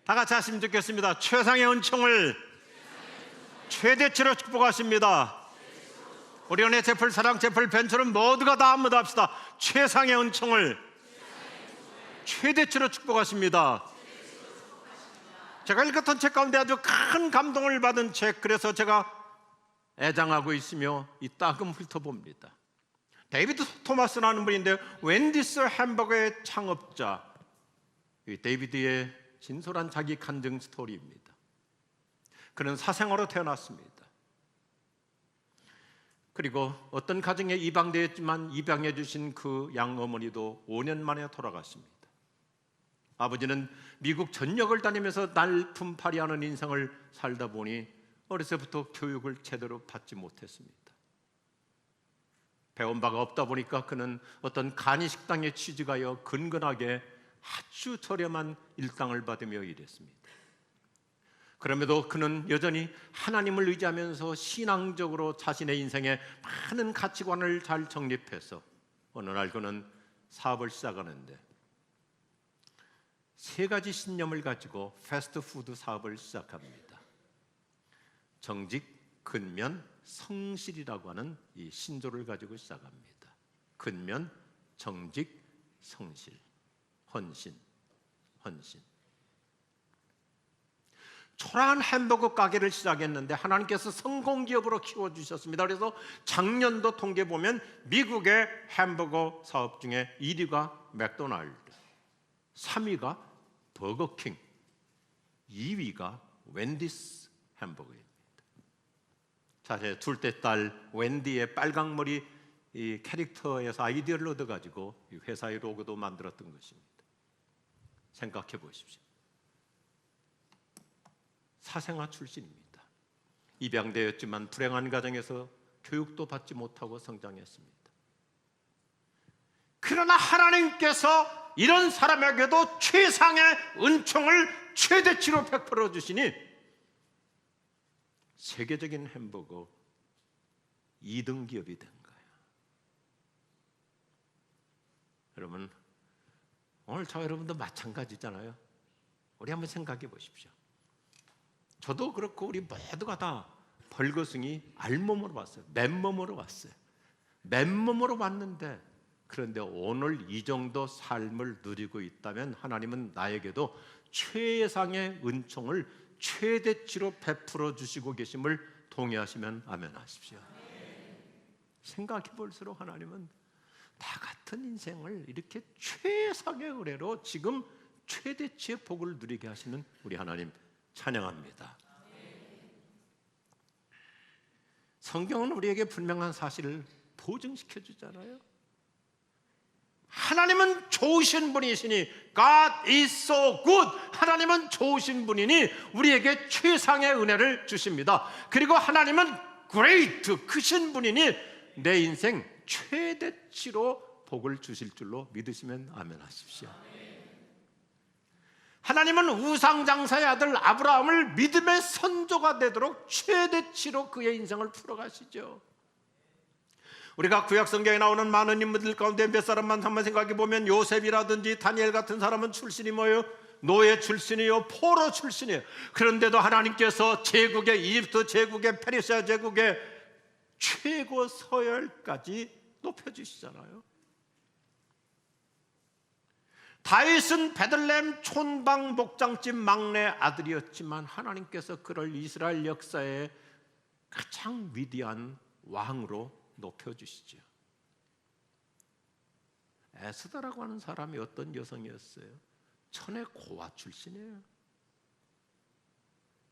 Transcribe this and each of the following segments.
다 같이 하시면 좋겠습니다. 최상의 은총을 최대치로 축복하십니다. 우리 은혜 제풀 사랑 제풀 벤처럼 모두가 다 한번 합시다. 최상의 은총을 최대치로 축복하십니다. 제가 읽었던 책 가운데 아주 큰 감동을 받은 책, 그래서 제가 애장하고 있으며 이따금 훑어봅니다. 데이비드 토마스라는 분인데 웬디스 햄버거의 창업자, 이 데이비드의 진솔한 자기 간증 스토리입니다. 그는 사생아로 태어났습니다. 그리고 어떤 가정에 입양되었지만 입양해 주신 그 양어머니도 5년 만에 돌아갔습니다. 아버지는 미국 전역을 다니면서 날품팔이하는 인생을 살다 보니 어려서부터 교육을 제대로 받지 못했습니다. 배운 바가 없다 보니까 그는 어떤 간이식당에 취직하여 근근하게 아주 저렴한 일당을 받으며 일했습니다. 그럼에도 그는 여전히 하나님을 의지하면서 신앙적으로 자신의 인생에 많은 가치관을 잘 정립해서 어느 날 그는 사업을 시작하는데 3가지 신념을 가지고 패스트푸드 사업을 시작합니다. 정직, 근면, 성실이라고 하는 이 신조를 가지고 시작합니다. 근면, 정직, 성실, 헌신. 초라한 햄버거 가게를 시작했는데 하나님께서 성공기업으로 키워주셨습니다. 그래서 작년도 통계 보면 미국의 햄버거 사업 중에 1위가 맥도날드, 3위가 버거킹, 2위가 웬디스 햄버거입니다. 자, 제 둘째 딸 웬디의 빨강머리 이 캐릭터에서 아이디어를 얻어가지고 이 회사의 로고도 만들었던 것입니다. 생각해 보십시오. 사생아 출신입니다. 입양되었지만 불행한 가정에서 교육도 받지 못하고 성장했습니다. 그러나 하나님께서 이런 사람에게도 최상의 은총을 최대치로 베풀어 주시니 세계적인 햄버거 2등 기업이 된 거예요. 여러분, 오늘 저 여러분도 마찬가지잖아요. 우리 한번 생각해 보십시오. 저도 그렇고 우리 모두가 다 벌거숭이 알몸으로 왔어요. 맨몸으로 왔어요. 맨몸으로 왔는데, 그런데 오늘 이 정도 삶을 누리고 있다면 하나님은 나에게도 최상의 은총을 최대치로 베풀어 주시고 계심을 동의하시면 아멘 하십시오. 생각해 볼수록 하나님은 다 같은 인생을 이렇게 최상의 은혜로 지금 최대치의 복을 누리게 하시는 우리 하나님 찬양합니다. 성경은 우리에게 분명한 사실을 보증시켜 주잖아요. 하나님은 좋으신 분이시니 God is so good. 하나님은 좋으신 분이니 우리에게 최상의 은혜를 주십니다. 그리고 하나님은 great, 크신 분이니 내 인생 최대치로 복을 주실 줄로 믿으시면 아멘 하십시오. 하나님은 우상장사의 아들 아브라함을 믿음의 선조가 되도록 최대치로 그의 인생을 풀어가시죠. 우리가 구약 성경에 나오는 많은 인물들 가운데 몇 사람만 한번 생각해 보면 요셉이라든지 다니엘 같은 사람은 출신이 뭐예요? 노예 출신이요, 포로 출신이에요. 그런데도 하나님께서 제국의 이집트 제국의 페르시아 제국의 최고 서열까지 높여주시잖아요. 다윗은 베들레헴 촌방 목장집 막내 아들이었지만 하나님께서 그를 이스라엘 역사의 가장 위대한 왕으로 높여주시죠. 에스더라고 하는 사람이 어떤 여성이었어요? 천의 고아 출신이에요.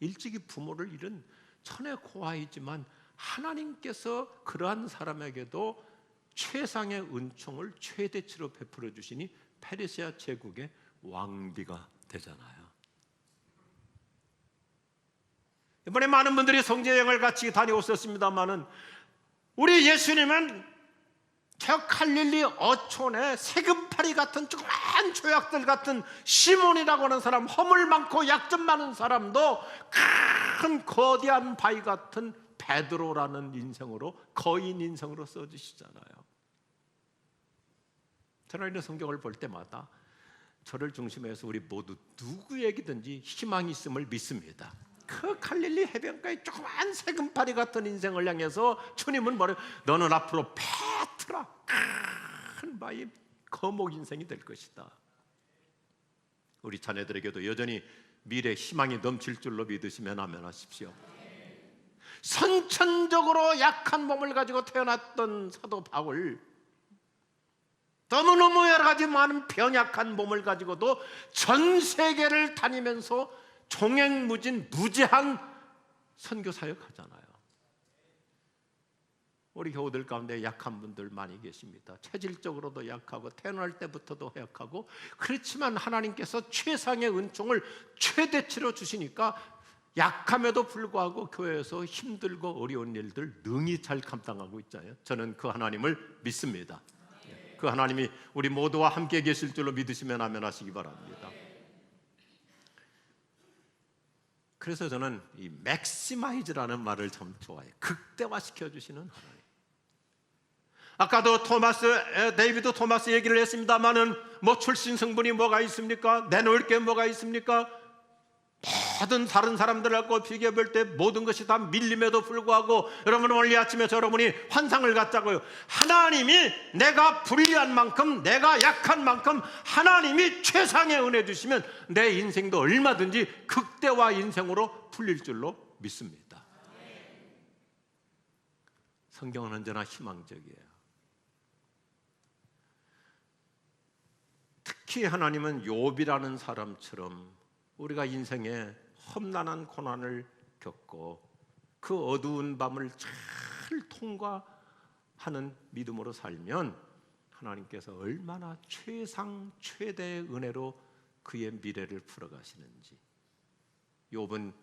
일찍이 부모를 잃은 천의 고아이지만 하나님께서 그러한 사람에게도 최상의 은총을 최대치로 베풀어 주시니 페르시아 제국의 왕비가 되잖아요. 이번에 많은 분들이 성지여행을 같이 다녀오셨습니다마는 우리 예수님은 저 갈릴리 어촌에 세금파리 같은 조그만 조약들 같은 시몬이라고 하는 사람, 허물 많고 약점 많은 사람도 큰 거대한 바위 같은 베드로라는 인생으로, 거인 인생으로 써주시잖아요. 저는 이런 성경을 볼 때마다 저를 중심해서 우리 모두 누구에게든지 희망이 있음을 믿습니다. 그 갈릴리 해변가의 조그만 세금파리 같은 인생을 향해서 주님은 뭐래요? 너는 앞으로 페트라 큰 바위 거목 인생이 될 것이다. 우리 자녀들에게도 여전히 미래 희망이 넘칠 줄로 믿으시면 아멘 하십시오. 선천적으로 약한 몸을 가지고 태어났던 사도 바울, 너무너무 여러 가지 많은 병약한 몸을 가지고도 전 세계를 다니면서 종횡무진 무제한 선교 사역 하잖아요. 우리 교우들 가운데 약한 분들 많이 계십니다. 체질적으로도 약하고 태어날 때부터도 약하고, 그렇지만 하나님께서 최상의 은총을 최대치로 주시니까 약함에도 불구하고 교회에서 힘들고 어려운 일들 능히 잘 감당하고 있잖아요. 저는 그 하나님을 믿습니다. 그 하나님이 우리 모두와 함께 계실 줄로 믿으시면 아멘 하시기 바랍니다. 그래서 저는 이 맥시마이즈라는 말을 참 좋아해요. 극대화시켜 주시는 하나님. 아까도 데이비드 토마스 얘기를 했습니다만은 뭐 출신 성분이 뭐가 있습니까? 내놓을 게 뭐가 있습니까? 모든 다른 사람들하고 비교해 볼 때 모든 것이 다 밀림에도 불구하고, 여러분 오늘 이 아침에 여러분이 환상을 갖자고요. 하나님이 내가 불리한 만큼, 내가 약한 만큼 하나님이 최상의 은혜 주시면 내 인생도 얼마든지 극대화 인생으로 풀릴 줄로 믿습니다. 성경은 언제나 희망적이에요. 특히 하나님은 욥이라는 사람처럼 우리가 인생에 험난한 고난을 겪고 그 어두운 밤을 잘 통과하는 믿음으로 살면 하나님께서 얼마나 최상 최대의 은혜로 그의 미래를 풀어가시는지. 욥은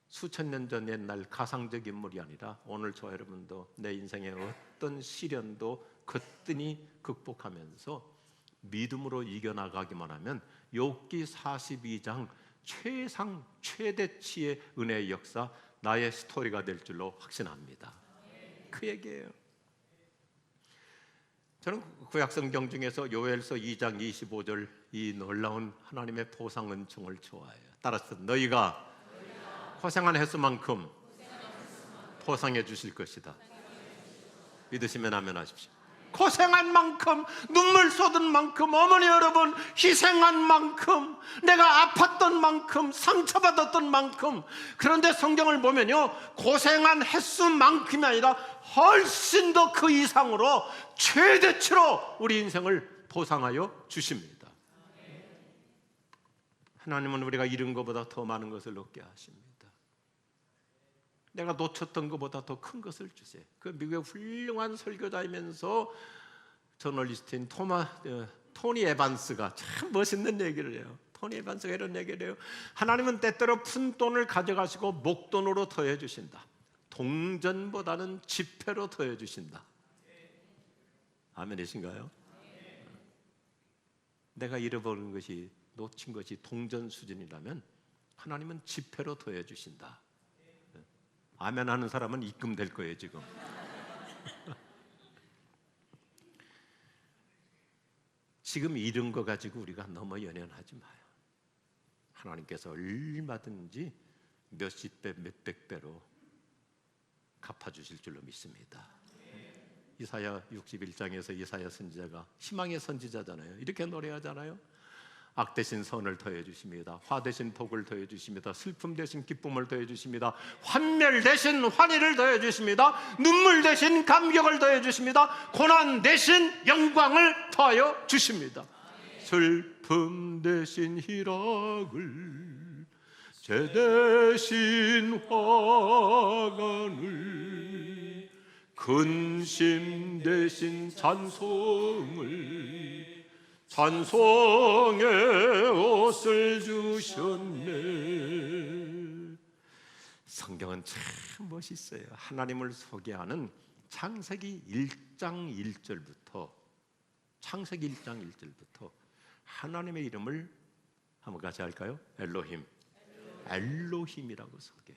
수천 년 전 옛날 가상적 인물이 아니라 오늘 저 여러분도 내 인생의 어떤 시련도 거뜬히 극복하면서 믿음으로 이겨나가기만 하면 욥기 42장 최상 최대치의 은혜의 역사, 나의 스토리가 될 줄로 확신합니다. 그 얘기예요. 저는 구약성경 중에서 요엘서 2장 25절 이 놀라운 하나님의 보상 은총을 좋아해요. 따라서 너희가 고생한 횟수만큼 보상해 주실 것이다. 믿으시면 아멘 하십시오. 고생한 만큼, 눈물 쏟은 만큼, 어머니 여러분 희생한 만큼, 내가 아팠던 만큼, 상처받았던 만큼. 그런데 성경을 보면요, 고생한 횟수만큼이 아니라 훨씬 더 그 이상으로 최대치로 우리 인생을 보상하여 주십니다. 하나님은 우리가 잃은 것보다 더 많은 것을 얻게 하십니다. 내가 놓쳤던 것보다 더 큰 것을 주세요. 그 미국의 훌륭한 설교자이면서 저널리스트인 토니 에반스가 참 멋있는 얘기를 해요. 토니 에반스가 이런 얘기를 해요. 하나님은 때때로 푼돈을 가져가시고 목돈으로 더해 주신다. 동전보다는 지폐로 더해 주신다. 아멘이신가요? 내가 잃어버린 것이, 놓친 것이 동전 수준이라면 하나님은 지폐로 더해 주신다. 아멘 하는 사람은 입금될 거예요 지금. 지금 잃은 거 가지고 우리가 너무 연연하지 마요. 하나님께서 얼마든지 몇십 배 몇백 배로 갚아주실 줄로 믿습니다. 이사야 61장에서 이사야 선지자가 희망의 선지자잖아요. 이렇게 노래하잖아요. 악 대신 선을 더해 주십니다. 화 대신 복을 더해 주십니다. 슬픔 대신 기쁨을 더해 주십니다. 환멸 대신 환희를 더해 주십니다. 눈물 대신 감격을 더해 주십니다. 고난 대신 영광을 더하여 주십니다. 슬픔 대신 희락을, 죄 대신 화관을, 근심 대신 찬송을, 찬송의 옷을 주셨네. 성경은 참 멋있어요. 하나님을 소개하는 창세기 1장 1절부터 하나님의 이름을 한번 같이 할까요? 엘로힘이라고 소개.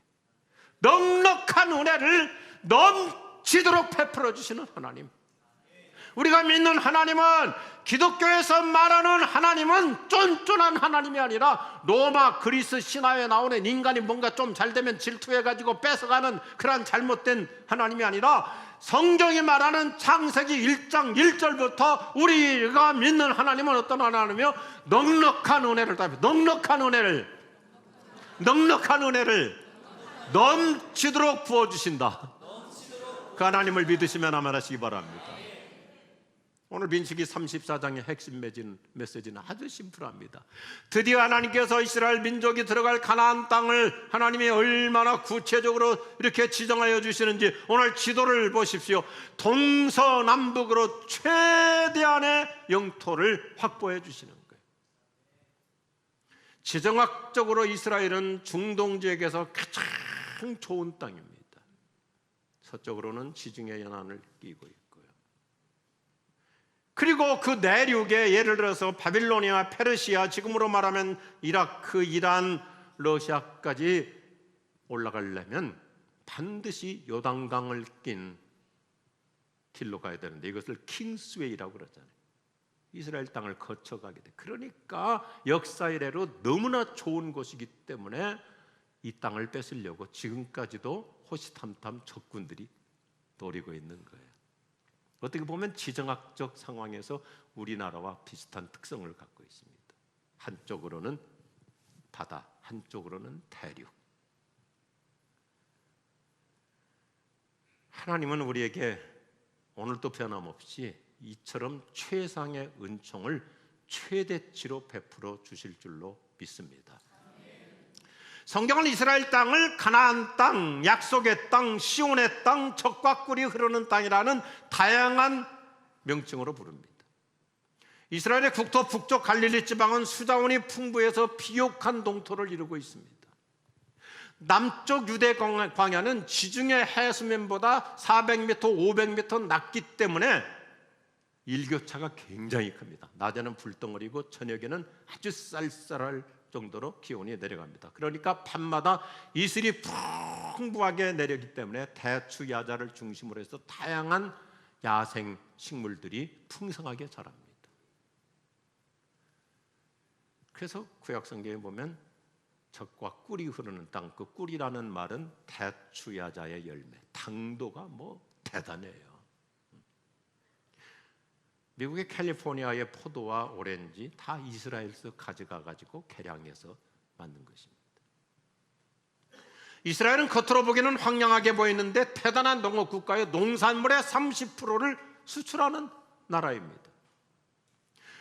넉넉한 은혜를 넘치도록 베풀어 주시는 하나님. 우리가 믿는 하나님은, 기독교에서 말하는 하나님은 쫀쫀한 하나님이 아니라 로마 그리스 신화에 나오는 인간이 뭔가 좀 잘되면 질투해가지고 뺏어가는 그런 잘못된 하나님이 아니라, 성경이 말하는 창세기 1장 1절부터 우리가 믿는 하나님은 어떤 하나님이요? 넉넉한 은혜를 넉넉한 은혜를 넘치도록 부어주신다. 그 하나님을 믿으시면 아멘하시기 바랍니다. 오늘 민수기 34장의 핵심 메시지는 아주 심플합니다. 드디어 하나님께서 이스라엘 민족이 들어갈 가나안 땅을 하나님이 얼마나 구체적으로 이렇게 지정하여 주시는지 오늘 지도를 보십시오. 동서남북으로 최대한의 영토를 확보해 주시는 거예요. 지정학적으로 이스라엘은 중동 지역에서 가장 좋은 땅입니다. 서쪽으로는 지중해 연안을 끼고 있고요. 그리고 그 내륙에 예를 들어서 바빌로니아, 페르시아, 지금으로 말하면 이라크, 이란, 러시아까지 올라가려면 반드시 요단강을 낀 길로 가야 되는데 이것을 킹스웨이라고 그러잖아요. 이스라엘 땅을 거쳐가게 돼. 그러니까 역사 이래로 너무나 좋은 곳이기 때문에 이 땅을 뺏으려고 지금까지도 호시탐탐 적군들이 노리고 있는 거예요. 어떻게 보면 지정학적 상황에서 우리나라와 비슷한 특성을 갖고 있습니다. 한쪽으로는 바다, 한쪽으로는 대륙. 하나님은 우리에게 오늘도 변함없이 이처럼 최상의 은총을 최대치로 베풀어 주실 줄로 믿습니다. 성경은 이스라엘 땅을 가나안 땅, 약속의 땅, 시온의 땅, 젖과 꿀이 흐르는 땅이라는 다양한 명칭으로 부릅니다. 이스라엘의 국토 북쪽 갈릴리 지방은 수자원이 풍부해서 비옥한 동토를 이루고 있습니다. 남쪽 유대 광야는 지중해 해수면보다 400m, 500m 낮기 때문에 일교차가 굉장히 큽니다. 낮에는 불덩어리고 저녁에는 아주 쌀쌀할 정도로 기온이 내려갑니다. 그러니까 밤마다 이슬이 풍부하게 내리기 때문에 대추, 야자를 중심으로 해서 다양한 야생 식물들이 풍성하게 자랍니다. 그래서 구약 성경에 보면 젖과 꿀이 흐르는 땅, 그 꿀이라는 말은 대추, 야자의 열매, 당도가 대단해요. 미국의 캘리포니아의 포도와 오렌지 다 이스라엘에서 가져가가지고 개량해서 만든 것입니다. 이스라엘은 겉으로 보기에는 황량하게 보이는데 대단한 농업 국가의 농산물의 30%를 수출하는 나라입니다.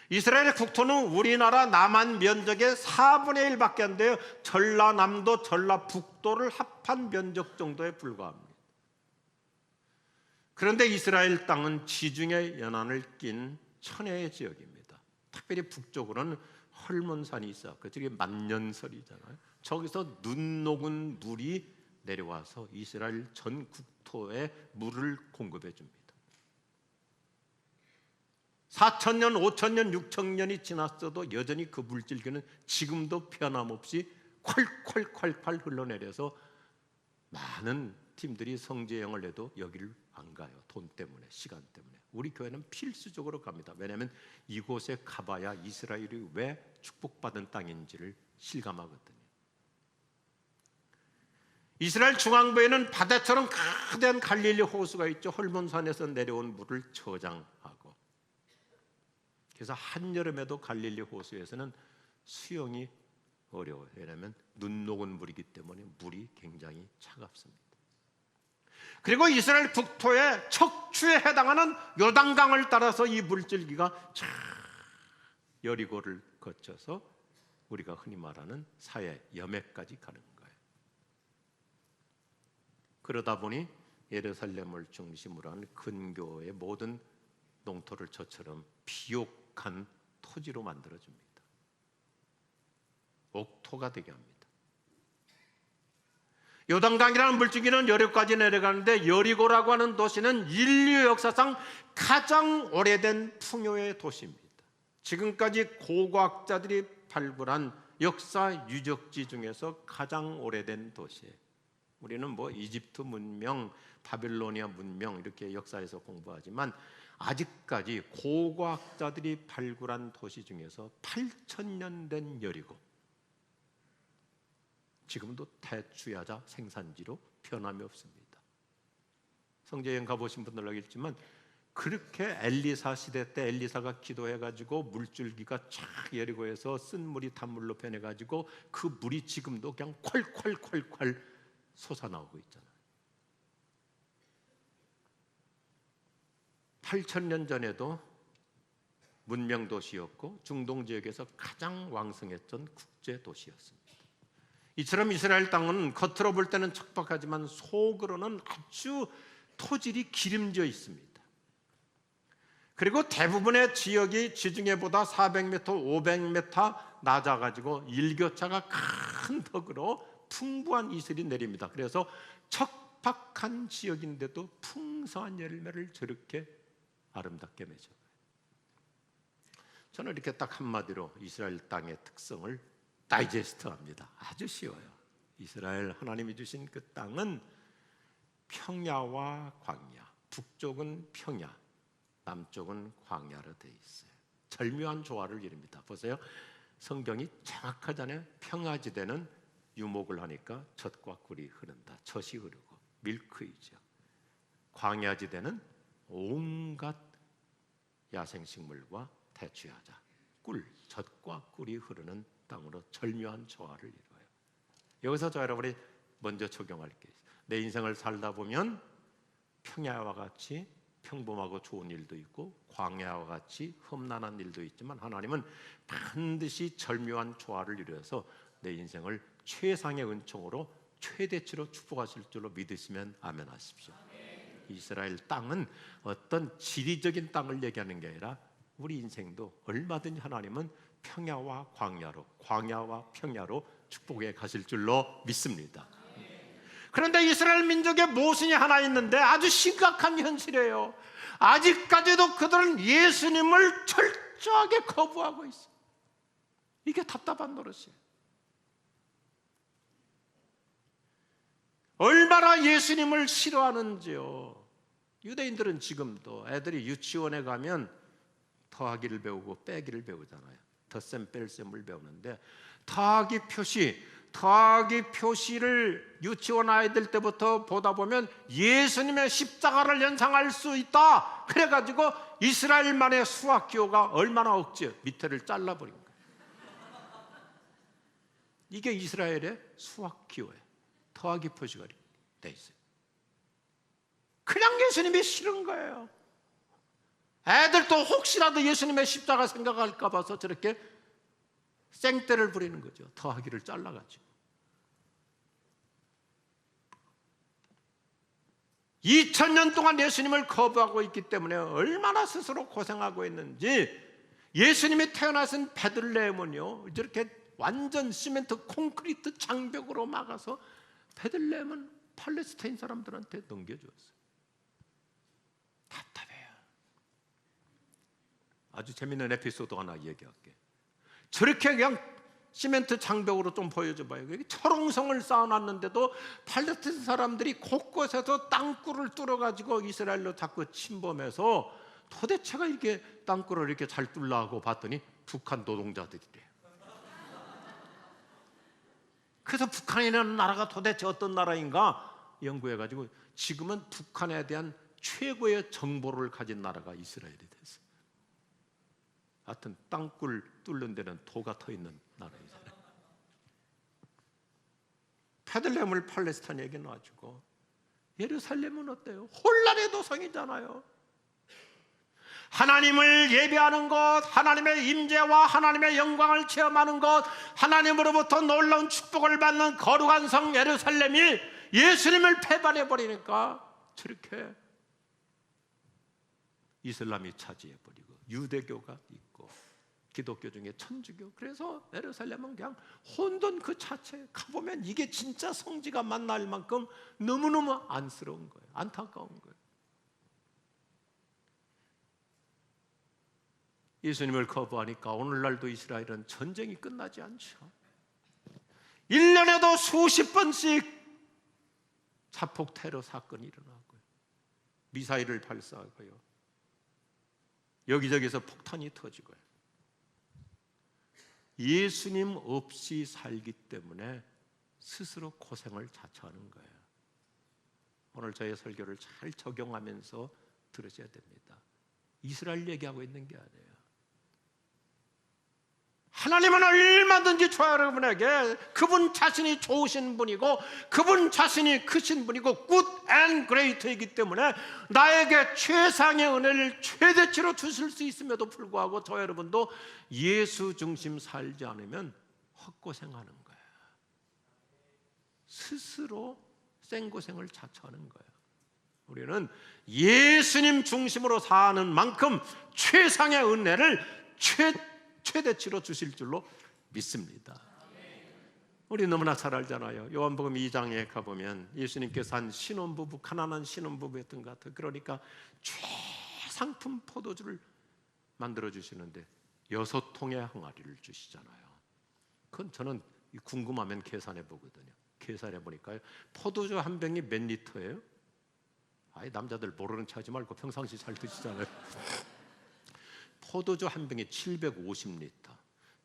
이스라엘의 국토는 우리나라 남한 면적의 4분의 1밖에 안 돼요. 전라남도, 전라북도를 합한 면적 정도에 불과합니다. 그런데 이스라엘 땅은 지중해 연안을 낀 천혜의 지역입니다. 특별히 북쪽으로는 헐몬산이 있어. 그쪽이 만년설이잖아요. 저기서 눈 녹은 물이 내려와서 이스라엘 전 국토에 물을 공급해 줍니다. 4,000년, 5,000년, 6,000년이 지났어도 여전히 그 물줄기는 지금도 변함없이 콸콸콸콸 흘러내려서 많은 팀들이 성지여행을 해도 여기를 안 가요. 돈 때문에, 시간 때문에. 우리 교회는 필수적으로 갑니다. 왜냐하면 이곳에 가봐야 이스라엘이 왜 축복받은 땅인지를 실감하거든요. 이스라엘 중앙부에는 바다처럼 거대한 갈릴리 호수가 있죠. 헐몬산에서 내려온 물을 저장하고. 그래서 한여름에도 갈릴리 호수에서는 수영이 어려워요. 왜냐하면 눈 녹은 물이기 때문에 물이 굉장히 차갑습니다. 그리고 이스라엘 북토의 척추에 해당하는 요단강을 따라서 이 물줄기가 여리고를 거쳐서 우리가 흔히 말하는 사해 여매까지 가는 거예요. 그러다 보니 예루살렘을 중심으로 한 근교의 모든 농토를 저처럼 비옥한 토지로 만들어줍니다. 옥토가 되게 합니다. 요단강이라는 물줄기는 여리고까지 내려가는데 여리고라고 하는 도시는 인류 역사상 가장 오래된 풍요의 도시입니다. 지금까지 고고학자들이 발굴한 역사 유적지 중에서 가장 오래된 도시예요. 우리는 뭐 이집트 문명, 바빌로니아 문명 이렇게 역사에서 공부하지만 아직까지 고고학자들이 발굴한 도시 중에서 8,000년 된 여리고, 지금도 대추야자 생산지로 변함이 없습니다. 성지여행 가보신 분들 알겠지만 그렇게 엘리사 시대 때 엘리사가 기도해가지고 물줄기가 쫙 여리고에서 쓴 물이 단물로 변해가지고 그 물이 지금도 그냥 콸콸콸콸 솟아나오고 있잖아요. 8,000년 전에도 문명 도시였고 중동 지역에서 가장 왕성했던 국제 도시였습니다. 이처럼 이스라엘 땅은 겉으로 볼 때는 척박하지만 속으로는 아주 토질이 기름져 있습니다. 그리고 대부분의 지역이 지중해보다 400m, 500m 낮아가지고 일교차가 큰 덕으로 풍부한 이슬이 내립니다. 그래서 척박한 지역인데도 풍성한 열매를 저렇게 아름답게 맺어요. 저는 이렇게 딱 한마디로 이스라엘 땅의 특성을 다이제스트합니다. 아주 쉬워요. 이스라엘 하나님이 주신 그 땅은 평야와 광야, 북쪽은 평야, 남쪽은 광야로 되어 있어요. 절묘한 조화를 이룹니다. 보세요. 성경이 정확하잖아요. 평야지대는 유목을 하니까 젖과 꿀이 흐른다. 젖이 흐르고 밀크이죠. 광야지대는 온갖 야생식물과 대추야자, 꿀, 젖과 꿀이 흐르는 땅으로 절묘한 조화를 이루어요. 여기서 저 여러분이 먼저 적용할 게 있어요. 내 인생을 살다 보면 평야와 같이 평범하고 좋은 일도 있고 광야와 같이 험난한 일도 있지만 하나님은 반드시 절묘한 조화를 이루어서 내 인생을 최상의 은총으로 최대치로 축복하실 줄로 믿으시면 아멘 하십시오. 이스라엘 땅은 어떤 지리적인 땅을 얘기하는 게 아니라 우리 인생도 얼마든지 하나님은 평야와 광야로, 광야와 평야로 축복해 가실 줄로 믿습니다. 그런데 이스라엘 민족의 모순이 하나 있는데 아주 심각한 현실이에요. 아직까지도 그들은 예수님을 철저하게 거부하고 있어요. 이게 답답한 노릇이에요. 얼마나 예수님을 싫어하는지요. 유대인들은 지금도 애들이 유치원에 가면 더하기를 배우고 빼기를 배우잖아요. 덧셈 뺄셈을 배우는데 더하기 표시를 유치원 아이들 때부터 보다 보면 예수님의 십자가를 연상할 수 있다. 그래가지고 이스라엘만의 수학기호가 얼마나 억지요. 밑에를 잘라버린 거예요. 이게 이스라엘의 수학기호예요. 더하기 표시가 돼 있어요. 그냥 예수님이 싫은 거예요. 애들도 혹시라도 예수님의 십자가 생각할까 봐서 저렇게 생떼를 부리는 거죠. 더하기를 잘라가지고 2000년 동안 예수님을 거부하고 있기 때문에 얼마나 스스로 고생하고 있는지. 예수님이 태어나신 베들레헴은요 이렇게 완전 시멘트 콘크리트 장벽으로 막아서 베들레헴은 팔레스타인 사람들한테 넘겨주었어요. 답답해요. 아주 재밌는 에피소드 하나 얘기할게요. 저렇게 그냥 시멘트 장벽으로 좀 보여줘 봐요. 철옹성을 쌓아놨는데도 팔레스타인 사람들이 곳곳에서 땅굴을 뚫어가지고 이스라엘로 자꾸 침범해서 도대체가 이렇게 땅굴을 이렇게 잘 뚫라고 봤더니 북한 노동자들이래요. 그래서 북한이라는 나라가 도대체 어떤 나라인가 연구해가지고 지금은 북한에 대한 최고의 정보를 가진 나라가 이스라엘이 됐어요. 하여튼 땅굴 뚫는 데는 도가 터 있는 나라이잖아요. 베들레헴을 팔레스타인에게 놔주고 예루살렘은 어때요? 혼란의 도성이잖아요. 하나님을 예배하는 것, 하나님의 임재와 하나님의 영광을 체험하는 것, 하나님으로부터 놀라운 축복을 받는 거룩한 성 예루살렘이 예수님을 배반해버리니까 저렇게 이슬람이 차지해버리고 유대교가 있고 기독교 중에 천주교, 그래서 예루살렘은 그냥 혼돈 그 자체. 가보면 이게 진짜 성지가 맞나 할 만큼 너무너무 안쓰러운 거예요. 안타까운 거예요. 예수님을 거부하니까 오늘날도 이스라엘은 전쟁이 끝나지 않죠. 1년에도 수십 번씩 자폭 테러 사건이 일어나고요. 미사일을 발사하고요. 여기저기서 폭탄이 터지고요. 예수님 없이 살기 때문에 스스로 고생을 자처하는 거예요. 오늘 저의 설교를 잘 적용하면서 들으셔야 됩니다. 이스라엘 얘기하고 있는 게 아니에요. 하나님은 얼마든지 저 여러분에게 그분 자신이 좋으신 분이고 그분 자신이 크신 분이고 good and great이기 때문에 나에게 최상의 은혜를 최대치로 주실 수 있음에도 불구하고 저 여러분도 예수 중심 살지 않으면 헛고생하는 거예요. 스스로 생고생을 자처하는 거예요. 우리는 예수님 중심으로 사는 만큼 최상의 은혜를 최대치로 주실 줄로 믿습니다. 우리 너무나 잘 알잖아요. 요한복음 2장에 가보면 예수님께서 한 신혼부부, 가난한 신혼부부였던 것 같아요. 그러니까 최상품 포도주를 만들어주시는데 6통의 항아리를 주시잖아요. 그건 저는 궁금하면 계산해 보거든요. 계산해 보니까요, 포도주 한 병이 몇 리터예요? 아이, 남자들 모르는 체 하지 말고 평상시 잘 드시잖아요. 포도주 한 병에 750리터,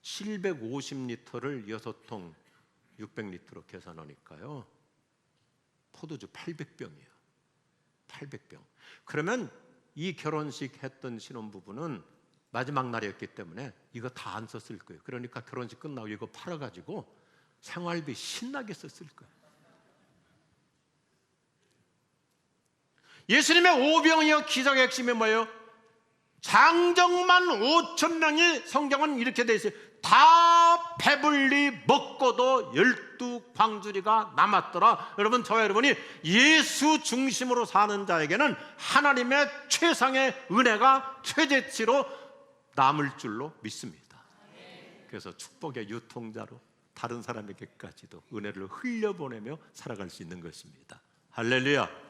750리터를 6통 600리터로 계산하니까요, 포도주 800병이에요. 800병. 그러면 이 결혼식 했던 신혼부부는 마지막 날이었기 때문에 이거 다 안 썼을 거예요. 그러니까 결혼식 끝나고 이거 팔아가지고 생활비 신나게 썼을 거예요. 예수님의 오병이어 기적의 핵심이 뭐예요? 장정만 5,000명이 성경은 이렇게 돼 있어요. 다 배불리 먹고도 12광주리가 남았더라. 여러분, 저와 여러분이 예수 중심으로 사는 자에게는 하나님의 최상의 은혜가 최대치로 남을 줄로 믿습니다. 그래서 축복의 유통자로 다른 사람에게까지도 은혜를 흘려보내며 살아갈 수 있는 것입니다. 할렐루야.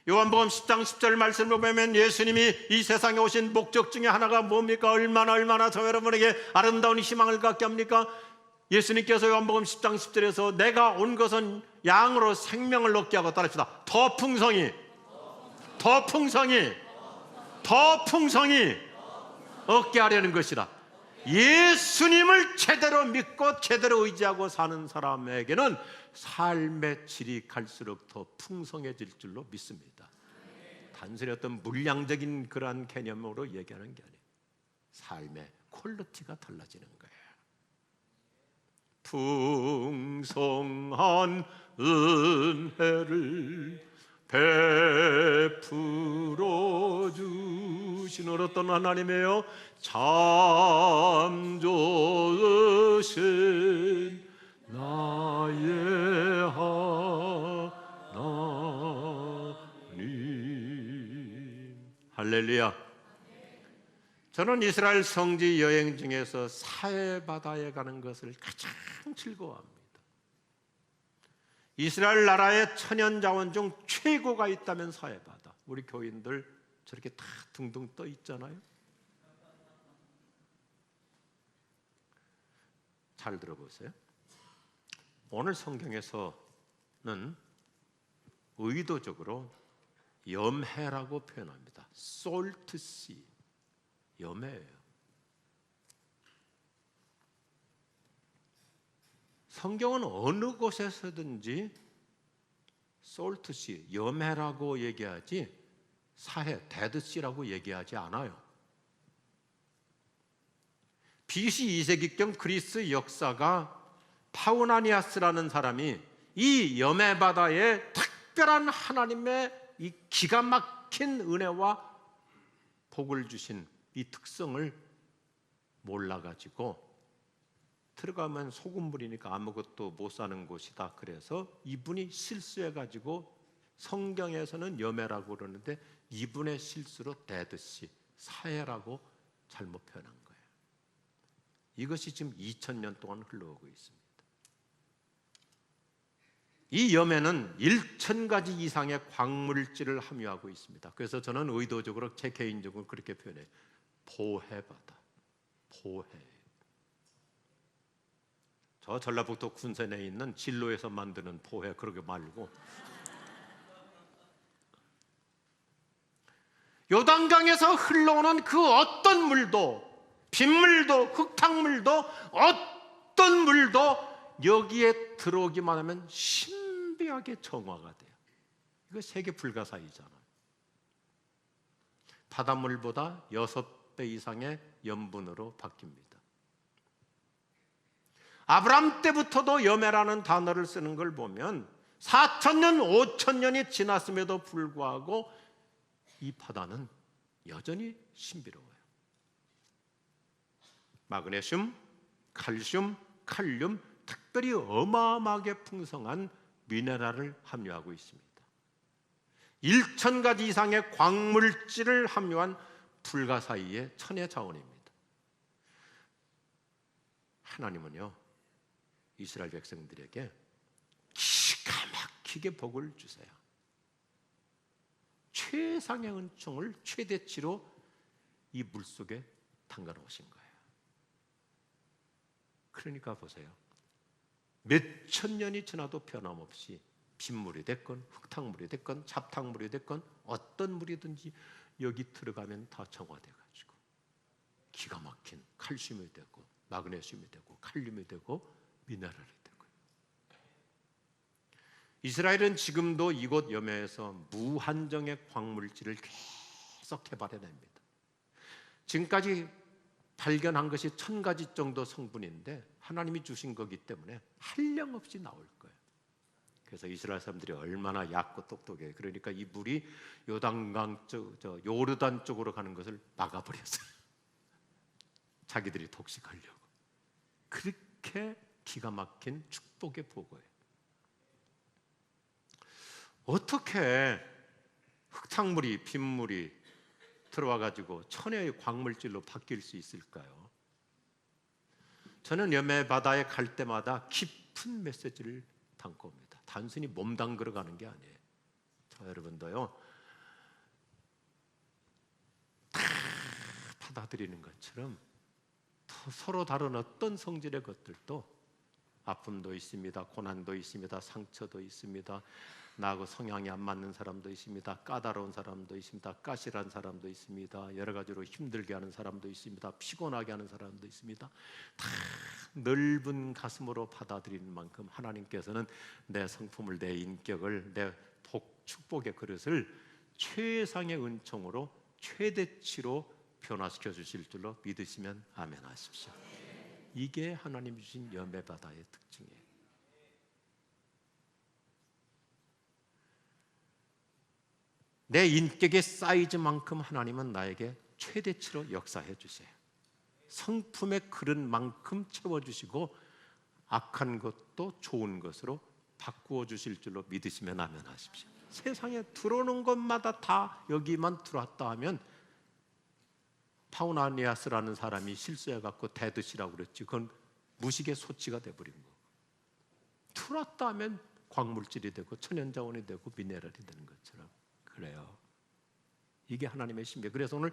요한복음 10장 10절 말씀을 보면 예수님이 이 세상에 오신 목적 중에 하나가 뭡니까? 얼마나 저 여러분에게 아름다운 희망을 갖게 합니까? 예수님께서 요한복음 10장 10절에서 내가 온 것은 양으로 생명을 얻게 하고, 따라합시다. 더 풍성히 얻게 하려는 것이다. 예수님을 제대로 믿고 제대로 의지하고 사는 사람에게는 삶의 질이 갈수록 더 풍성해질 줄로 믿습니다. 단순히 어떤 물량적인 그러한 개념으로 얘기하는 게 아니에요. 삶의 퀄리티가 달라지는 거예요. 풍성한 은혜를 베풀어 주시는 어떤 하나님이에요? 참 좋으신 나의 하나님. 할렐루야. 저는 이스라엘 성지 여행 중에서 사해바다에 가는 것을 가장 즐거워합니다. 이스라엘 나라의 천연자원 중 최고가 있다면 사해바다. 우리 교인들 저렇게 다 둥둥 떠 있잖아요. 잘 들어보세요. 오늘 성경에서는 의도적으로 염해라고 표현합니다. Salt Sea, 염해예요. 성경은 어느 곳에서든지 Salt Sea, 염해라고 얘기하지 사해, 데드시라고 얘기하지 않아요. BC 2세기경 그리스 역사가 파우나니아스라는 사람이 이 염해바다에 특별한 하나님의 이 기가 막힌 은혜와 복을 주신 이 특성을 몰라가지고 들어가면 소금물이니까 아무것도 못 사는 곳이다. 그래서 이분이 실수해가지고 성경에서는 염해라고 그러는데 이분의 실수로 데드시, 사해라고 잘못 표현한 거예요. 이것이 지금 2000년 동안 흘러오고 있습니다. 이 염해는 1000가지 이상의 광물질을 함유하고 있습니다. 그래서 저는 의도적으로 제 개인적으로 그렇게 표현해요. 보해바다, 보해. 저 전라북도 군산에 있는 진로에서 만드는 포회 그러게 말고 요단강에서 흘러오는 그 어떤 물도, 빗물도, 흙탕물도, 어떤 물도 여기에 들어오기만 하면 신비하게 정화가 돼요. 이거 세계 불가사의잖아요. 바닷물보다 6배 이상의 염분으로 바뀝니다. 아브람 때부터도 염해라는 단어를 쓰는 걸 보면 4,000년, 5,000년이 지났음에도 불구하고 이 바다는 여전히 신비로워요. 마그네슘, 칼슘, 칼륨, 특별히 어마어마하게 풍성한 미네랄을 함유하고 있습니다. 1,000가지 이상의 광물질을 함유한 불가사의의 천혜 자원입니다. 하나님은요, 이스라엘 백성들에게 기가 막히게 복을 주세요. 최상의 은총을 최대치로 이 물속에 담가 놓으신 거예요. 그러니까 보세요. 몇천 년이 지나도 변함없이 빗물이 됐건 흙탕물이 됐건 잡탕물이 됐건 어떤 물이든지 여기 들어가면 다 정화돼가지고 기가 막힌 칼슘이 되고 마그네슘이 되고 칼륨이 되고 미네랄이 되고요. 이스라엘은 지금도 이곳 염해에서 무한정의 광물질을 계속 개발해냅니다. 지금까지 발견한 것이 1,000가지 정도 성분인데 하나님이 주신 거기 때문에 한량없이 나올 거예요. 그래서 이스라엘 사람들이 얼마나 얕고 똑똑해요. 그러니까 이 물이 요단강 쪽, 요르단 쪽으로 가는 것을 막아버렸어요. 자기들이 독식하려고. 그렇게 기가 막힌 축복의 보고예요. 어떻게 흙탕물이 빗물이 들어와 가지고 천혜의 광물질로 바뀔 수 있을까요? 저는 염해 바다에 갈 때마다 깊은 메시지를 담고 옵니다. 단순히 몸 담그러 가는 게 아니에요. 저 여러분도요, 다 받아들이는 것처럼 서로 다른 어떤 성질의 것들도 아픔도 있습니다. 고난도 있습니다. 상처도 있습니다. 나하고 성향이 안 맞는 사람도 있습니다. 까다로운 사람도 있습니다. 까실한 사람도 있습니다. 여러 가지로 힘들게 하는 사람도 있습니다. 피곤하게 하는 사람도 있습니다. 다 넓은 가슴으로 받아들이는 만큼 하나님께서는 내 성품을, 내 인격을, 내 축복의 그릇을 최상의 은총으로 최대치로 변화시켜 주실 줄로 믿으시면 아멘 하십시오. 이게 하나님 주신 염해바다의 특징이에요. 내 인격의 사이즈만큼 하나님은 나에게 최대치로 역사해 주세요. 성품의 그릇만큼 채워주시고 악한 것도 좋은 것으로 바꾸어 주실 줄로 믿으시면 아멘 하십시오. 세상에 들어오는 것마다 다 여기만 들어왔다 하면 파우나니아스라는 사람이 실수해갖고 대드시라고 그랬지. 그건 무식의 소치가 돼버린 거고, 들어왔다 하면 광물질이 되고 천연자원이 되고 미네랄이 되는 것처럼 그래요. 이게 하나님의 신비. 그래서 오늘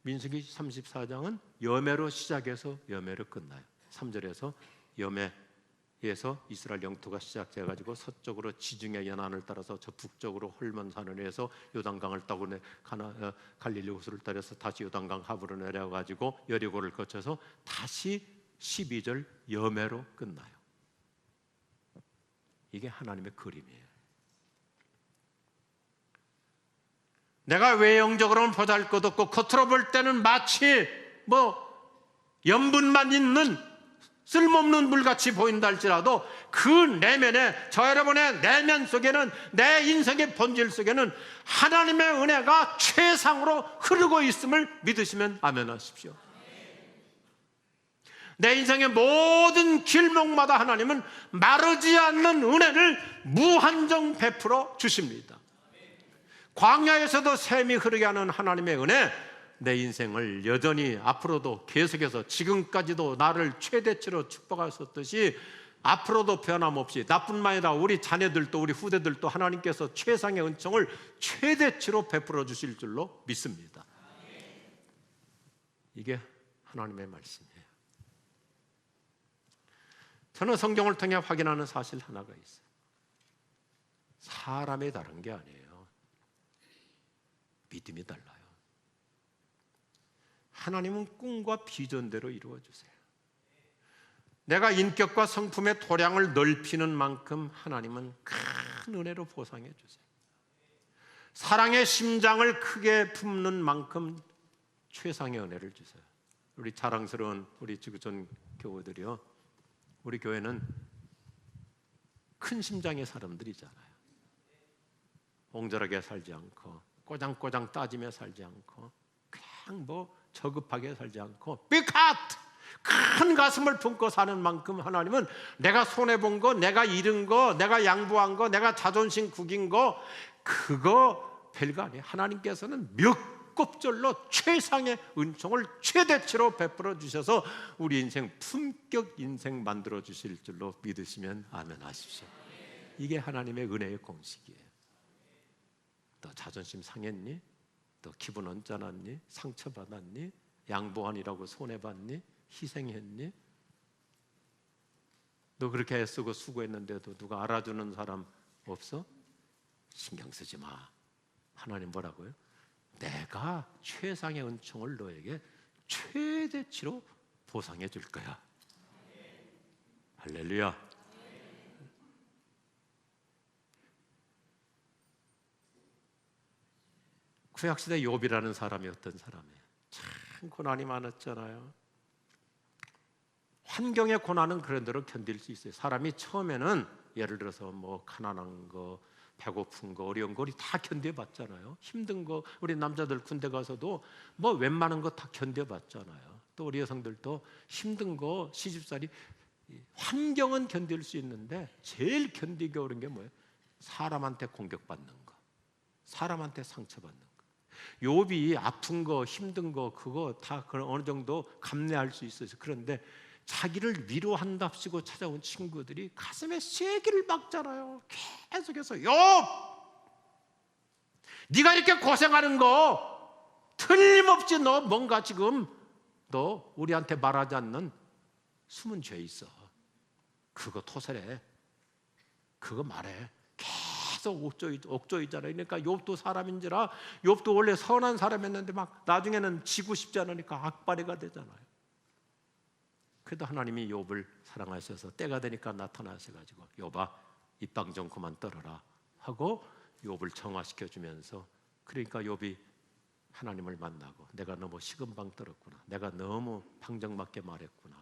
민수기 34장은 염해로 시작해서 염해로 끝나요. 3절에서 염해에서 이스라엘 영토가 시작돼가지고 서쪽으로 지중해 연안을 따라서 저 북쪽으로 헐몬산을 해서 요단강을 따고 갈릴리 호수를 따라서 다시 요단강 하부로 내려가지고 여리고를 거쳐서 다시 12절 염해로 끝나요. 이게 하나님의 그림이에요. 내가 외형적으로는 보잘것없고 겉으로 볼 때는 마치 염분만 있는 쓸모없는 물같이 보인다 할지라도 그 내면에, 저 여러분의 내면 속에는, 내 인생의 본질 속에는 하나님의 은혜가 최상으로 흐르고 있음을 믿으시면 아멘 하십시오. 내 인생의 모든 길목마다 하나님은 마르지 않는 은혜를 무한정 베풀어 주십니다. 광야에서도 샘이 흐르게 하는 하나님의 은혜, 내 인생을 여전히 앞으로도 계속해서 지금까지도 나를 최대치로 축복하셨듯이 앞으로도 변함없이 나뿐만 아니라 우리 자녀들도 우리 후대들도 하나님께서 최상의 은총을 최대치로 베풀어 주실 줄로 믿습니다. 이게 하나님의 말씀이에요. 저는 성경을 통해 확인하는 사실 하나가 있어요. 사람이 다른 게 아니에요. 믿음이 달라요. 하나님은 꿈과 비전대로 이루어 주세요. 내가 인격과 성품의 토량을 넓히는 만큼 하나님은 큰 은혜로 보상해 주세요. 사랑의 심장을 크게 품는 만큼 최상의 은혜를 주세요. 우리 자랑스러운 우리 지구촌 교우들이요, 우리 교회는 큰 심장의 사람들이잖아요. 옹졸하게 살지 않고 꼬장꼬장 따지며 살지 않고 그냥 뭐 저급하게 살지 않고 Big heart, 큰 가슴을 품고 사는 만큼 하나님은 내가 손해본 거, 내가 잃은 거, 내가 양보한 거, 내가 자존심 구긴 거, 그거 별거 아니에요. 하나님께서는 몇 곱절로 최상의 은총을 최대치로 베풀어 주셔서 우리 인생 품격 인생 만들어 주실 줄로 믿으시면 아멘 하십시오. 이게 하나님의 은혜의 공식이에요. 너 자존심 상했니? 너 기분 언짢았니? 상처받았니? 양보하니라고 손해봤니? 희생했니? 너 그렇게 애쓰고 수고했는데도 누가 알아주는 사람 없어? 신경 쓰지 마. 하나님 뭐라고요? 내가 최상의 은총을 너에게 최대치로 보상해 줄 거야. 할렐루야. 구약시대 욥이라는 사람이 어떤 사람이에요? 참 고난이 많았잖아요. 환경의 고난은 그런 대로 견딜 수 있어요. 사람이 처음에는 예를 들어서 뭐 가난한 거, 배고픈 거, 어려운 거 우리 다 견뎌봤잖아요. 힘든 거 우리 남자들 군대 가서도 뭐 웬만한 거 다 견뎌봤잖아요. 또 우리 여성들도 힘든 거 시집살이, 환경은 견딜 수 있는데 제일 견디기 어려운 게 뭐예요? 사람한테 공격받는 거, 사람한테 상처받는 거. 욥이 아픈 거, 힘든 거 그거 다 어느 정도 감내할 수 있어요. 그런데 자기를 위로한답시고 찾아온 친구들이 가슴에 쐐기를 박잖아요. 계속해서 욥, 네가 이렇게 고생하는 거 틀림없이 너 뭔가 지금 너 우리한테 말하지 않는 숨은 죄 있어. 그거 토설해. 그거 말해. 계속 옥조이잖아요. 그러니까 욥도 사람인지라 욥도 원래 선한 사람이었는데 막 나중에는 지고 싶지 않으니까 악바리가 되잖아요. 그래도 하나님이 욥을 사랑하셔서 때가 되니까 나타나셔가지고 욥아 입방 좀 그만 떨어라 하고 욥을 정화시켜 주면서, 그러니까 욥이 하나님을 만나고 내가 너무 식은방 떨었구나, 내가 너무 방정맞게 말했구나,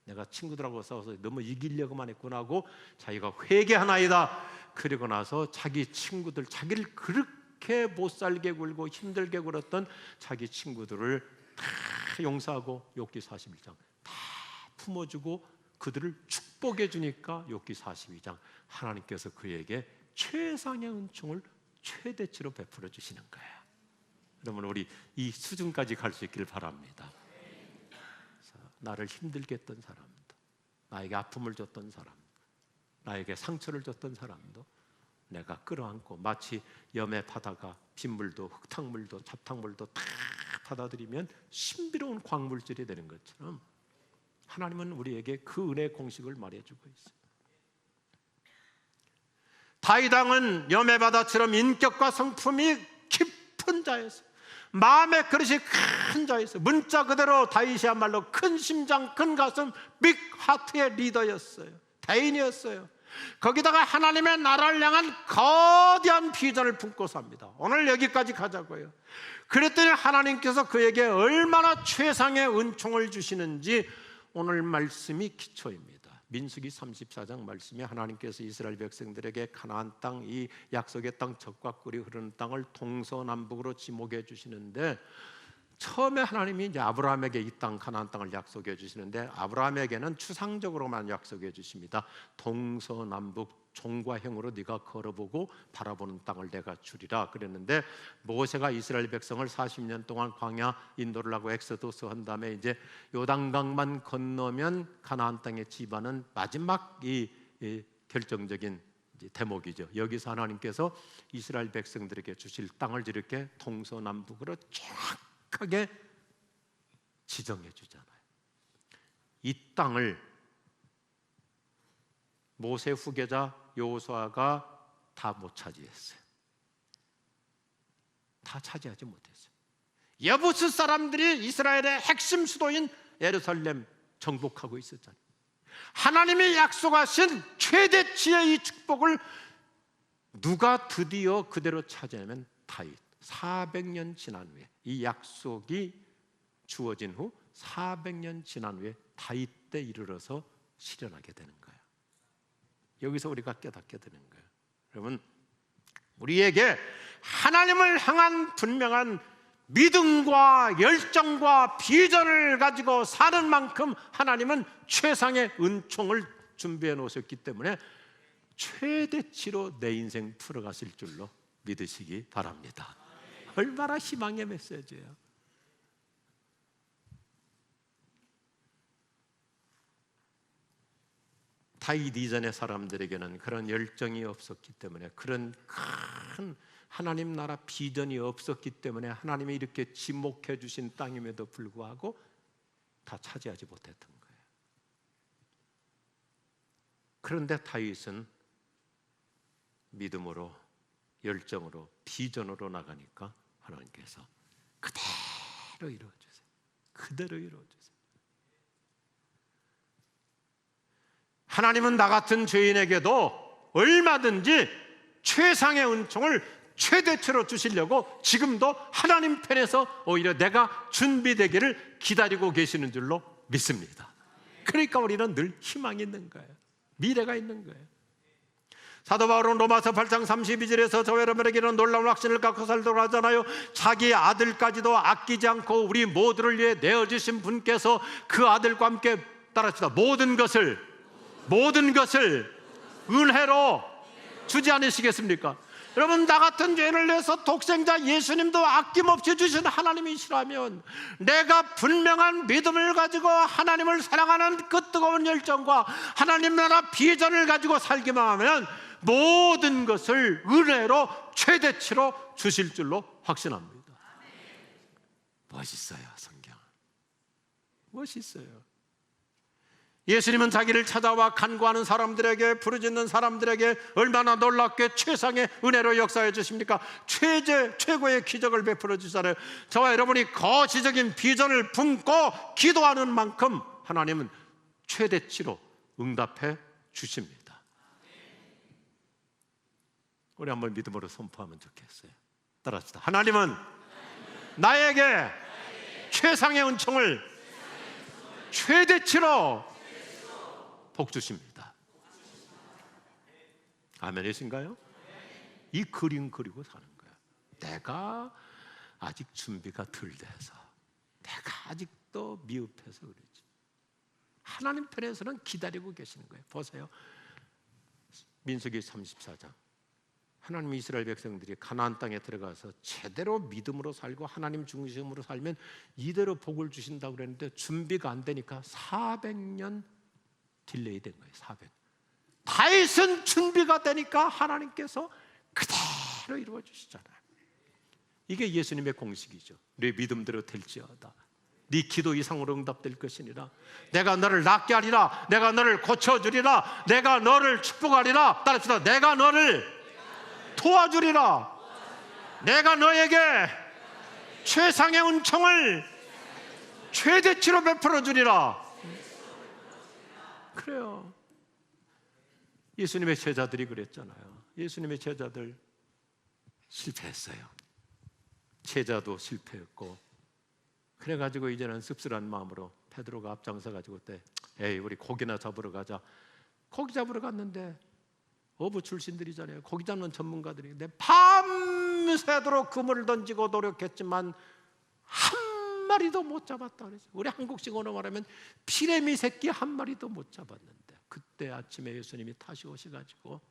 내가 친구들하고 싸워서 너무 이기려고만 했구나 하고 자기가 회개하나이다. 그리고 나서 자기 친구들, 자기를 그렇게 못살게 굴고 힘들게 굴었던 자기 친구들을 다 용서하고 욥기 41장 다 품어주고 그들을 축복해 주니까 욥기 42장 하나님께서 그에게 최상의 은총을 최대치로 베풀어 주시는 거예요. 여러분 우리 이 수준까지 갈 수 있길 바랍니다. 나를 힘들게 했던 사람도, 나에게 아픔을 줬던 사람도, 나에게 상처를 줬던 사람도 내가 끌어안고 마치 염의 바다가 빗물도 흙탕물도 잡탕물도 다 받아들이면 신비로운 광물질이 되는 것처럼 하나님은 우리에게 그 은혜의 공식을 말해주고 있어요. 다윗 왕은 염의 바다처럼 인격과 성품이 깊은 자였어요. 마음의 그릇이 큰 자였어요. 문자 그대로 다윗이야말로 큰 심장, 큰 가슴, 빅 하트의 리더였어요. 대인이었어요. 거기다가 하나님의 나라를 향한 거대한 비전을 품고 삽니다. 오늘 여기까지 가자고요. 그랬더니 하나님께서 그에게 얼마나 최상의 은총을 주시는지 오늘 말씀이 기초입니다. 민수기 34장 말씀에 하나님께서 이스라엘 백성들에게 가나안 땅, 이 약속의 땅, 젖과 꿀이 흐르는 땅을 동서남북으로 지목해 주시는데, 처음에 하나님이 이제 아브라함에게 이 땅 가나안 땅을 약속해 주시는데 아브라함에게는 추상적으로만 약속해 주십니다. 동서남북 종과 형으로 네가 걸어보고 바라보는 땅을 내가 주리라 그랬는데, 모세가 이스라엘 백성을 40년 동안 광야 인도를 하고 엑소더스 한 다음에 이제 요단강만 건너면 가나안 땅의 지반은 마지막 이 결정적인 대목이죠. 여기서 하나님께서 이스라엘 백성들에게 주실 땅을 이렇게 동서남북으로 정확하게 지정해 주잖아요. 이 땅을 모세 후계자 여호수아가 다 못 차지했어요. 다 차지하지 못했어요. 여부스 사람들이 이스라엘의 핵심 수도인 예루살렘 정복하고 있었잖아요. 하나님이 약속하신 최대치의 이 축복을 누가 드디어 그대로 차지하면 다윗. 400년 지난 후에, 이 약속이 주어진 후 400년 지난 후에 다윗 때 이르러서 실현하게 되는 거예요. 여기서 우리가 깨닫게 되는 거예요. 여러분, 우리에게 하나님을 향한 분명한 믿음과 열정과 비전을 가지고 사는 만큼 하나님은 최상의 은총을 준비해 놓으셨기 때문에 최대치로 내 인생 풀어가실 줄로 믿으시기 바랍니다. 얼마나 희망의 메시지예요. 다윗 이전의 사람들에게는 그런 열정이 없었기 때문에, 그런 큰 하나님 나라 비전이 없었기 때문에 하나님이 이렇게 지목해 주신 땅임에도 불구하고 다 차지하지 못했던 거예요. 그런데 다윗은 믿음으로, 열정으로, 비전으로 나가니까 하나님께서 그대로 이루어주세요. 그대로 이루어주세요. 하나님은 나 같은 죄인에게도 얼마든지 최상의 은총을 최대치로 주시려고 지금도 하나님 편에서 오히려 내가 준비되기를 기다리고 계시는 줄로 믿습니다. 그러니까 우리는 늘 희망이 있는 거예요. 미래가 있는 거예요. 사도 바울은 로마서 8장 32절에서 저 여러분에게는 놀라운 확신을 갖고 살도록 하잖아요. 자기 아들까지도 아끼지 않고 우리 모두를 위해 내어주신 분께서 그 아들과 함께 따라합시다. 모든 것을 은혜로 주지 않으시겠습니까? 여러분, 나 같은 죄인을 위해서 독생자 예수님도 아낌없이 주신 하나님이시라면, 내가 분명한 믿음을 가지고 하나님을 사랑하는 그 뜨거운 열정과 하나님 나라 비전을 가지고 살기만 하면 모든 것을 은혜로 최대치로 주실 줄로 확신합니다. 멋있어요. 성경 멋있어요. 예수님은 자기를 찾아와 간구하는 사람들에게, 부르짖는 사람들에게 얼마나 놀랍게 최상의 은혜로 역사해 주십니까? 최고의 기적을 베풀어 주잖아요. 저와 여러분이 거시적인 비전을 품고 기도하는 만큼 하나님은 최대치로 응답해 주십니다. 우리 한번 믿음으로 선포하면 좋겠어요. 따라합시다. 하나님은 나에게 최상의 은총을 최대치로 복 주십니다. 아멘이신가요? 이 그림 그리고 사는 거야. 내가 아직 준비가 덜 돼서, 내가 아직도 미흡해서 그러지. 하나님 편에서는 기다리고 계시는 거예요. 보세요. 민수기 34장. 하나님 이스라엘 백성들이 가나안 땅에 들어가서 제대로 믿음으로 살고 하나님 중심으로 살면 이대로 복을 주신다고 그랬는데 준비가 안 되니까 400년 딜레이 된 거예요. 400. 다윗은 준비가 되니까 하나님께서 그대로 이루어 주시잖아요. 이게 예수님의 공식이죠. 내 믿음대로 될지어다. 네 기도 이상으로 응답될 것이니라. 내가 너를 낫게 하리라. 내가 너를 고쳐주리라. 내가 너를 축복하리라. 따라합시다. 내가 너를 도와주리라. 내가 너에게 최상의 은총을 최대치로 베풀어 주리라. 그래요. 예수님의 제자들이 그랬잖아요. 예수님의 제자들 실패했어요. 제자도 실패했고, 그래가지고 이제는 씁쓸한 마음으로 베드로가 앞장서 가지고 그때 에이 우리 고기나 잡으러 가자. 고기 잡으러 갔는데 어부 출신들이잖아요. 고기 잡는 전문가들인데 밤새도록 그물을 던지고 노력했지만 한 마리도 못 잡았다 그랬어요. 우리 한국식으로 말하면 피레미 새끼 한 마리도 못 잡았는데, 그때 아침에 예수님이 다시 오셔가지고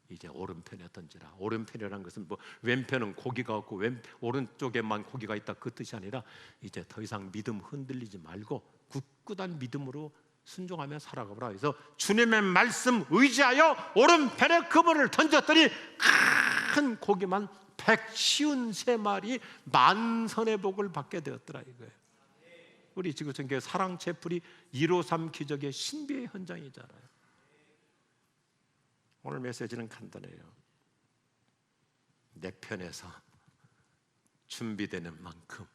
이제 오른편에 던지라. 오른편이라는 것은 뭐 왼편은 고기가 없고 오른쪽에만 고기가 있다 그 뜻이 아니라 이제 더 이상 믿음 흔들리지 말고 굳굳한 믿음으로 순종하며 살아가보라. 그래서 주님의 말씀 의지하여 오른편에 그물을 던졌더니 큰 고기만 153마리 만선의 복을 받게 되었더라 이거예요. 우리 지구촌교회 사랑채플이 153 기적의 신비의 현장이잖아요. 오늘 메시지는 간단해요. 내 편에서 준비되는 만큼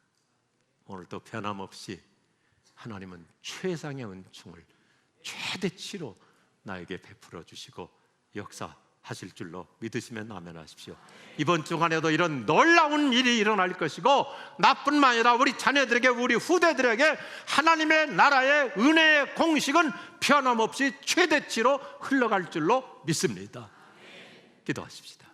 오늘도 변함없이 하나님은 최상의 은총을 최대치로 나에게 베풀어 주시고 역사하실 줄로 믿으시면 아멘하십시오. 이번 주간에도 이런 놀라운 일이 일어날 것이고, 나뿐만 아니라 우리 자녀들에게, 우리 후대들에게 하나님의 나라의 은혜의 공식은 변함없이 최대치로 흘러갈 줄로 믿습니다. 기도하십시다.